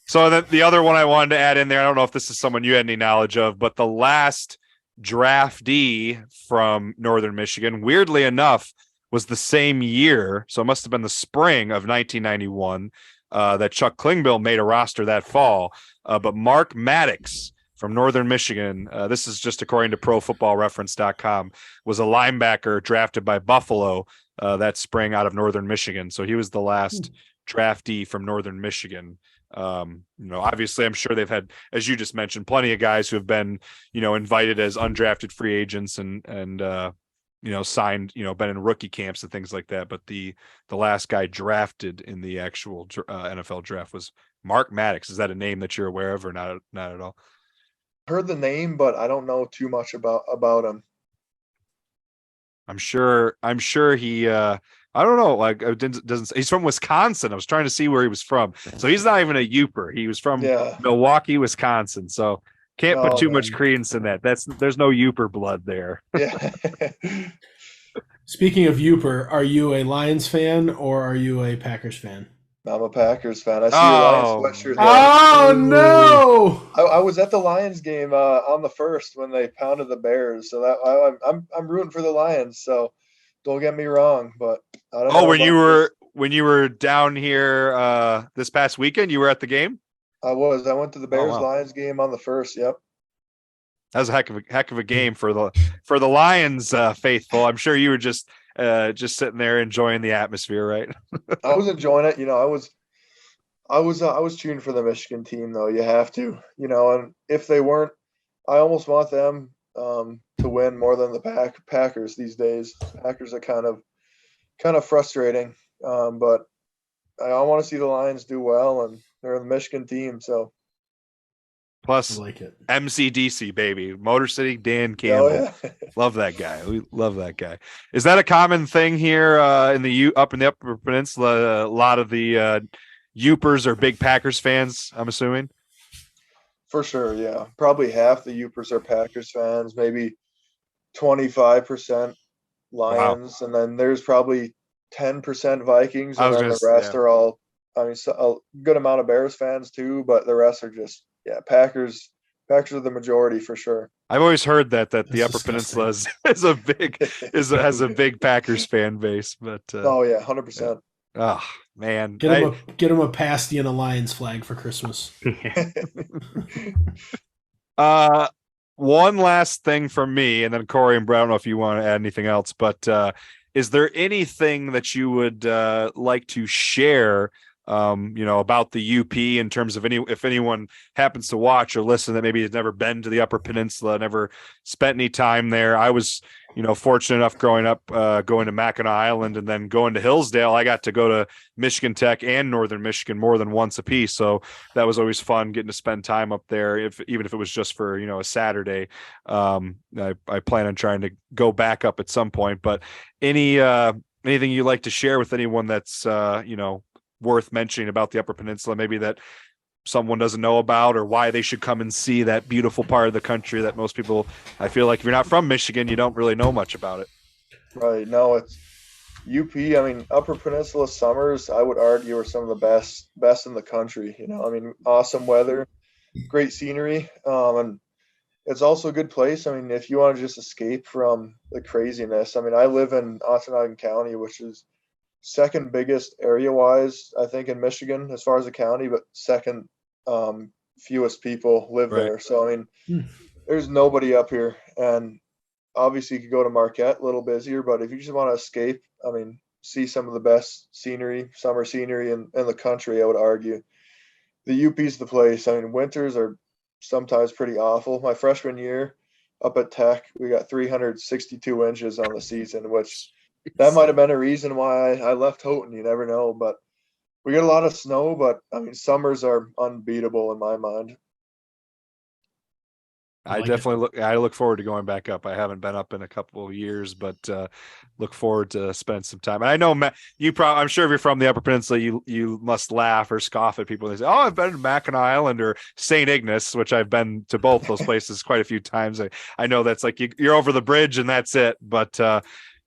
Speaker 1: So the other one I wanted to add in there, I don't know if this is someone you had any knowledge of, but the last draftee from Northern Michigan, weirdly enough, was the same year. So it must have been the spring of 1991 that Chuck Klingbeil made a roster that fall. But Mark Maddox from Northern Michigan, this is just according to ProFootballReference.com, was a linebacker drafted by Buffalo that spring out of Northern Michigan. So he was the last draftee from Northern Michigan. Obviously I'm sure they've had, as you just mentioned, plenty of guys who have been, invited as undrafted free agents and signed, been in rookie camps and things like that. But the last guy drafted in the actual NFL draft was Mark Maddox. Is that a name that you're aware of or not at all?
Speaker 4: Heard the name, but I don't know too much about him.
Speaker 1: I'm sure he, I don't know. Like it doesn't. He's from Wisconsin. I was trying to see where he was from. So he's not even a Uper. He was from Milwaukee, Wisconsin. So can't put too much credence in that. There's no Uper blood there.
Speaker 4: Yeah.
Speaker 2: Speaking of Uper, are you a Lions fan or are you a Packers fan?
Speaker 4: I'm a Packers fan. I see a Lions sweatshirt there.
Speaker 2: Oh no!
Speaker 4: I was at the Lions game on the first when they pounded the Bears. So that I'm rooting for the Lions. So don't get me wrong, but I don't know.
Speaker 1: When you were down here this past weekend, you were at the game?
Speaker 4: I was. I went to the Bears Lions game on the first. Yep.
Speaker 1: That was a heck of a game for the Lions faithful. I'm sure you were just sitting there enjoying the atmosphere, right?
Speaker 4: I was enjoying it. I was cheering for the Michigan team though. You have to, and if they weren't, I almost want them to win more than the Packers these days. Packers are kind of frustrating, but I want to see the Lions do well, and they're the Michigan team, so.
Speaker 1: Plus,
Speaker 2: I like it.
Speaker 1: MCDC, baby. Motor City Dan Campbell.
Speaker 4: Oh, yeah.
Speaker 1: Love that guy. We love that guy. Is that a common thing here up in the Upper Peninsula? A lot of the Upers are big Packers fans, I'm assuming?
Speaker 4: For sure, yeah. Probably half the Upers are Packers fans, maybe 25% Lions, and then there's probably 10% Vikings, and then the rest are all, a good amount of Bears fans too, but the rest are just, Packers are the majority for sure.
Speaker 1: I've always heard that the Upper Peninsula has a big Packers fan base, but
Speaker 4: 100%.
Speaker 1: Oh man,
Speaker 2: get him a pasty and a Lions flag for Christmas.
Speaker 1: One last thing from me, and then Kory and Brad, I don't know if you want to add anything else, but is there anything that you would like to share? About the UP in terms of if anyone happens to watch or listen that maybe has never been to the Upper Peninsula, never spent any time there. I was, fortunate enough growing up, going to Mackinac Island and then going to Hillsdale. I got to go to Michigan Tech and Northern Michigan more than once a piece. So that was always fun getting to spend time up there, even if it was just for, a Saturday. I plan on trying to go back up at some point, but any anything you'd like to share with anyone that's, worth mentioning about the Upper Peninsula, maybe that someone doesn't know about, or why they should come and see that beautiful part of the country that most people, I feel like if you're not from Michigan, you don't really know much about it.
Speaker 4: Right. No, it's UP. I mean, Upper Peninsula summers, I would argue, are some of the best in the country. I mean, awesome weather, great scenery, and it's also a good place. I mean, if you want to just escape from the craziness. I mean, I live in Ontonagon County, which is second biggest area-wise, I think, in Michigan as far as the county, but second fewest people live
Speaker 1: Right.
Speaker 4: there. So, I mean, there's nobody up here. And obviously you could go to Marquette, a little busier, but if you just want to escape, I mean, see some of the best summer scenery in the country, I would argue the UP's the place. I mean, winters are sometimes pretty awful. My freshman year up at Tech, we got 362 inches on the season, which that might have been a reason why I left Houghton. You never know, but we get a lot of snow, but I mean, summers are unbeatable in my mind.
Speaker 1: I look forward to going back up. I haven't been up in a couple of years, but look forward to spending some time. And I know I'm sure if you're from the Upper Peninsula, you must laugh or scoff at people. They say, "Oh, I've been to Mackinac Island or St. Ignace," which I've been to both those places quite a few times. I know that's like you're over the bridge and that's it. But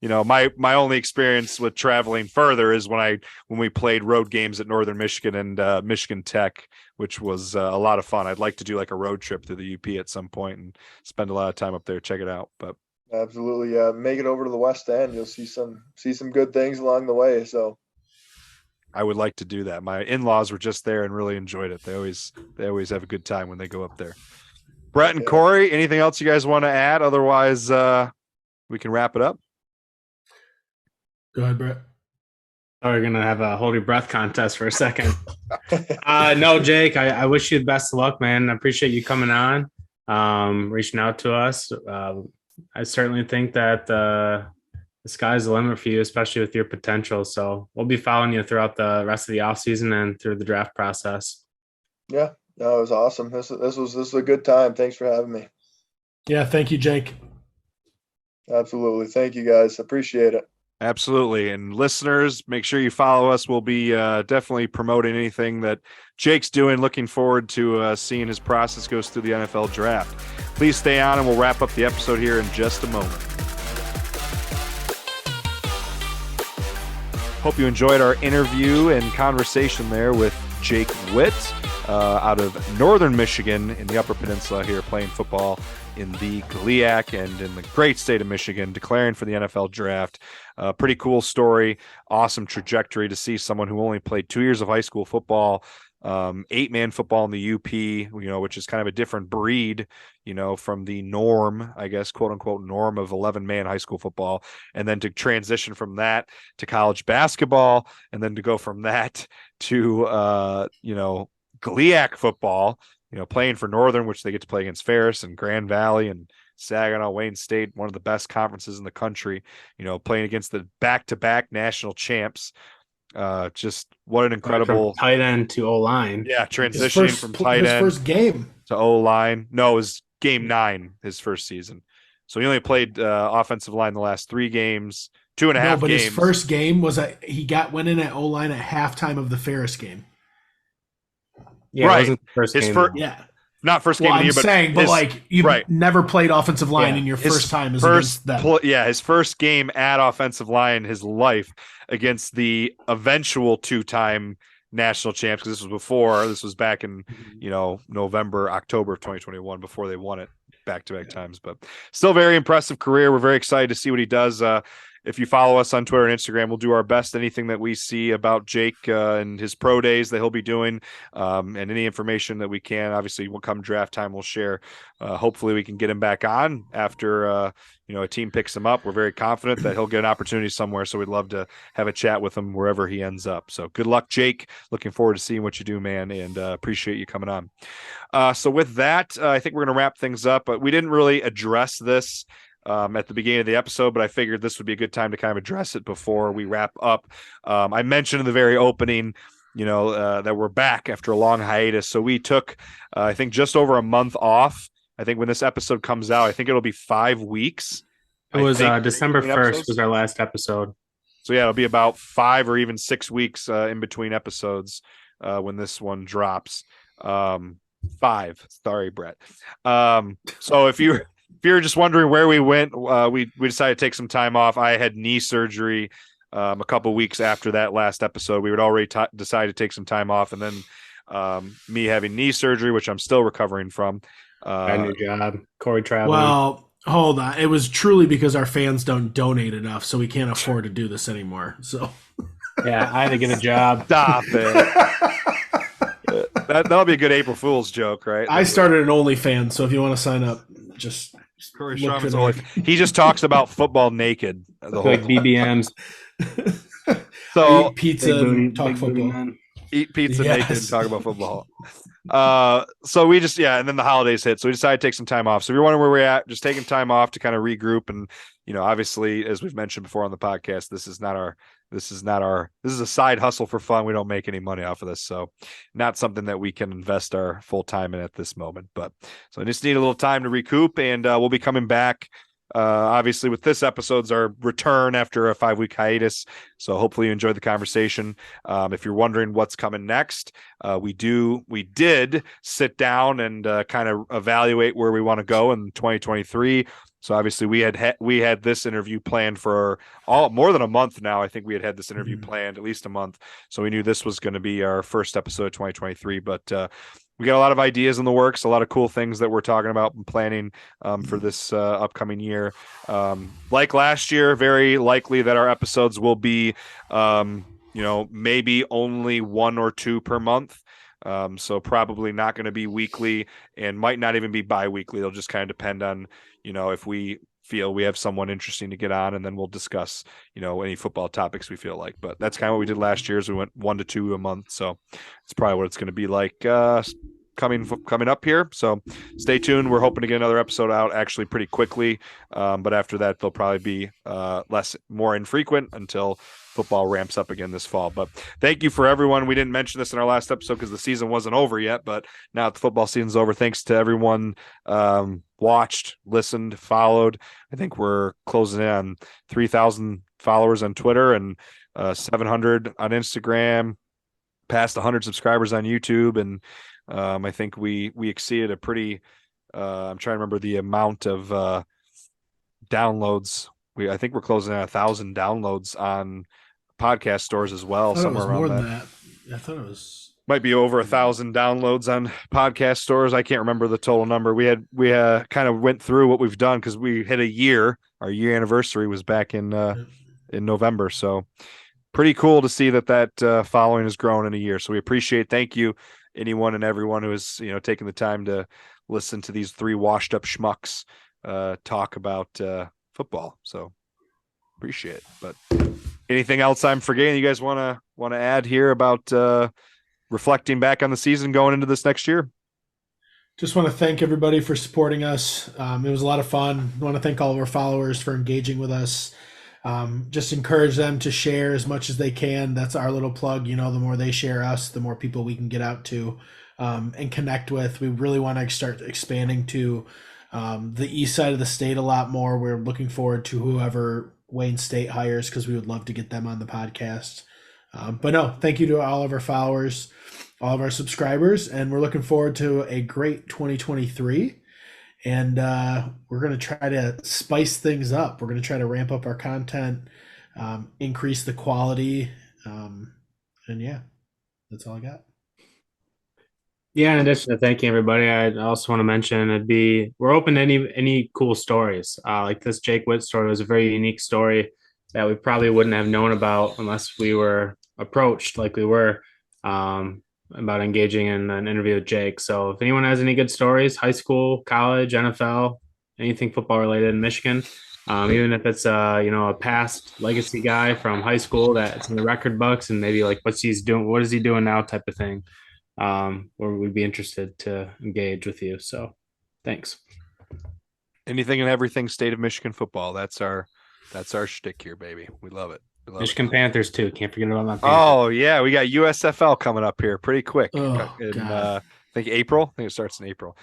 Speaker 1: my only experience with traveling further is when we played road games at Northern Michigan and Michigan Tech, which was a lot of fun. I'd like to do like a road trip through the UP at some point and spend a lot of time up there. Check it out. But
Speaker 4: absolutely, yeah, make it over to the West End. You'll see some good things along the way. So
Speaker 1: I would like to do that. My in-laws were just there and really enjoyed it. They always have a good time when they go up there. Brett and Kory, anything else you guys want to add? Otherwise, we can wrap it up.
Speaker 2: Go ahead, Brett.
Speaker 3: Oh, we're gonna have a hold your breath contest for a second. No, Jake, I wish you the best of luck, man. I appreciate you coming on, reaching out to us. I certainly think that the sky's the limit for you, especially with your potential. So we'll be following you throughout the rest of the offseason and through the draft process.
Speaker 4: Yeah, no, it was awesome. This was a good time. Thanks for having me.
Speaker 2: Yeah, thank you, Jake.
Speaker 4: Absolutely. Thank you, guys. Appreciate it.
Speaker 1: Absolutely. And listeners, make sure you follow us. We'll be definitely promoting anything that Jake's doing. Looking forward to seeing his process goes through the NFL draft. Please stay on and we'll wrap up the episode here in just a moment. Hope you enjoyed our interview and conversation there with Jake Witt out of Northern Michigan in the Upper Peninsula here, playing football in the GLIAC and in the great state of Michigan, declaring for the NFL draft. Pretty cool story. Awesome trajectory to see someone who only played 2 years of high school football, 8-man football in the UP, which is kind of a different breed, from the norm, I guess, quote unquote norm of 11-man high school football. And then to transition from that to college basketball, and then to go from that to, GLIAC football, playing for Northern, which they get to play against Ferris and Grand Valley and Saginaw, Wayne State, one of the best conferences in the country, playing against the back-to-back national champs. Just what an incredible
Speaker 3: from tight end to O-line.
Speaker 1: Yeah, transitioning from tight end
Speaker 2: first game
Speaker 1: to O-line. No, it was game 9, his first season. So he only played offensive line the last 3 games, 2.5 games. No, but
Speaker 2: his first game was he went in at O-line at halftime of the Ferris game.
Speaker 3: Yeah,
Speaker 1: right.
Speaker 3: It wasn't the first game.
Speaker 2: Yeah.
Speaker 1: Not first game of the year,
Speaker 2: but saying, you've never played offensive line in your first time as against them.
Speaker 1: His first game at offensive line, his life, against the eventual 2-time national champs, because this was back in November, October of 2021, before they won it back-to-back times. But still very impressive career. We're very excited to see what he does. If you follow us on Twitter and Instagram, we'll do our best. Anything that we see about Jake and his pro days that he'll be doing, and any information that we can, obviously, will come draft time, we'll share. Hopefully we can get him back on after a team picks him up. We're very confident that he'll get an opportunity somewhere, so we'd love to have a chat with him wherever he ends up. So good luck, Jake. Looking forward to seeing what you do, man, and appreciate you coming on. So with that, I think we're going to wrap things up. But we didn't really address this at the beginning of the episode, but I figured this would be a good time to kind of address it before we wrap up. I mentioned in the very opening, that we're back after a long hiatus. So we took, I think, just over a month off. I think when this episode comes out, I think it'll be 5 weeks.
Speaker 3: It was December 1st was our last episode.
Speaker 1: So yeah, it'll be about 5 or even 6 weeks in between episodes when this one drops. 5. Sorry, Brett. So if you're just wondering where we went, we decided to take some time off. I had knee surgery a couple weeks after that last episode. We would already decide to take some time off, and then me having knee surgery, which I'm still recovering from.
Speaker 3: Got a new job. Kory traveling.
Speaker 2: Well, hold on. It was truly because our fans don't donate enough, so we can't afford to do this anymore. So
Speaker 3: yeah, I had to get a job.
Speaker 1: Stop it. That'll be a good April Fool's joke, right?
Speaker 2: I started an OnlyFans, so if you want to sign up, just
Speaker 1: Kory
Speaker 2: look
Speaker 1: Strum's
Speaker 2: for
Speaker 1: only. He just talks about football naked. The whole
Speaker 3: Like BBMs.
Speaker 1: So
Speaker 2: eat pizza and talk football.
Speaker 1: Eat pizza
Speaker 2: Yes.
Speaker 1: naked and talk about football. So we just and then the holidays hit, so we decided to take some time off. So if you're wondering where we're at, just taking time off to kind of regroup. And obviously, as we've mentioned before on the podcast, this is a side hustle for fun. We don't make any money off of this, so not something that we can invest our full time in at this moment. But so I just need a little time to recoup, and we'll be coming back. Obviously, with this episode's our return after a 5-week hiatus. So hopefully you enjoyed the conversation. If you're wondering what's coming next, we did sit down and kind of evaluate where we want to go in 2023. So obviously we had this interview planned for more than a month now. I think we had this interview planned at least a month. So we knew this was going to be our first episode of 2023, but we got a lot of ideas in the works, a lot of cool things that we're talking about and planning for this upcoming year. Like last year, very likely that our episodes will be, maybe only 1 or 2 per month. So probably not going to be weekly and might not even be bi-weekly. It'll just kind of depend on, if we feel we have someone interesting to get on, and then we'll discuss, any football topics we feel like. But that's kind of what we did last year is we went 1 to 2 a month. So it's probably what it's going to be like coming up here. So stay tuned. We're hoping to get another episode out actually pretty quickly. But after that, they'll probably be more infrequent until football ramps up again this fall. But thank you for everyone. We didn't mention this in our last episode because the season wasn't over yet, but now that the football season's over, thanks to everyone watched, listened, followed. I think we're closing in on 3,000 followers on Twitter and 700 on Instagram, past 100 subscribers on YouTube. And I think we exceeded a pretty I'm trying to remember the amount of downloads. I think we're closing at 1,000 downloads on podcast stores as well.
Speaker 2: I thought it was
Speaker 1: Somewhere
Speaker 2: more
Speaker 1: around
Speaker 2: than
Speaker 1: that.
Speaker 2: I thought it was
Speaker 1: Might be over 1,000 downloads on podcast stores. I can't remember the total number. We kind of went through what we've done because we hit a year. Our year anniversary was back in November. So pretty cool to see that following has grown in a year. So we appreciate. Thank you, anyone and everyone who has taken the time to listen to these 3 washed up schmucks talk about football. So appreciate it. But anything else I'm forgetting you guys want to add here about reflecting back on the season going into this next year?
Speaker 2: Just want to thank everybody for supporting us. It was a lot of fun. I want to thank all of our followers for engaging with us. Just encourage them to share as much as they can. That's our little plug. The more they share us, the more people we can get out to and connect with. We really want to start expanding to the east side of the state a lot more. We're looking forward to whoever Wayne State hires because we would love to get them on the podcast. But no, thank you to all of our followers, all of our subscribers, and we're looking forward to a great 2023. And we're going to try to spice things up. We're going to try to ramp up our content, increase the quality. And yeah, that's all I got.
Speaker 3: Yeah, in addition to thanking everybody, I also want to mention we're open to any cool stories. Like this Jake Witt story was a very unique story that we probably wouldn't have known about unless we were approached like we were about engaging in an interview with Jake. So if anyone has any good stories, high school, college, NFL, anything football related in Michigan, even if it's a past legacy guy from high school that's in the record books and maybe like what is he doing now type of thing. Where we'd be interested to engage with you. So thanks.
Speaker 1: Anything and everything state of Michigan football. That's our shtick here, baby. We love it.
Speaker 3: Michigan Panthers too. Can't forget about my Panthers.
Speaker 1: Oh yeah, we got USFL coming up here pretty quick.
Speaker 2: Oh,
Speaker 1: I think April. I think it starts in April.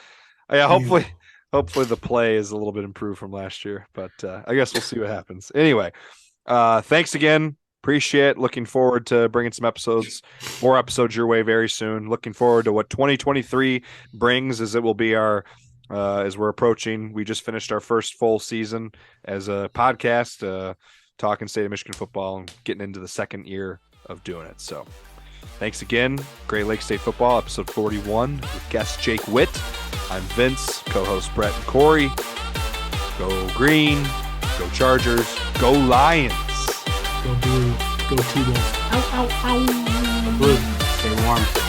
Speaker 1: Yeah, hopefully the play is a little bit improved from last year, but I guess we'll see what happens. Anyway, thanks again Appreciate it. Looking forward to bringing more episodes your way very soon. Looking forward to what 2023 brings, as it will be our as we're approaching. We just finished our first full season as a podcast, talking State of Michigan football and getting into the second year of doing it. So thanks again. Great Lake State Football, episode 41 with guest Jake Witt. I'm Vince, co-host Brett and Kory. Go Green, go Chargers, go Lions.
Speaker 2: Go Blue, go T-Wolves. Ow, ow, ow.
Speaker 3: Blue, stay warm.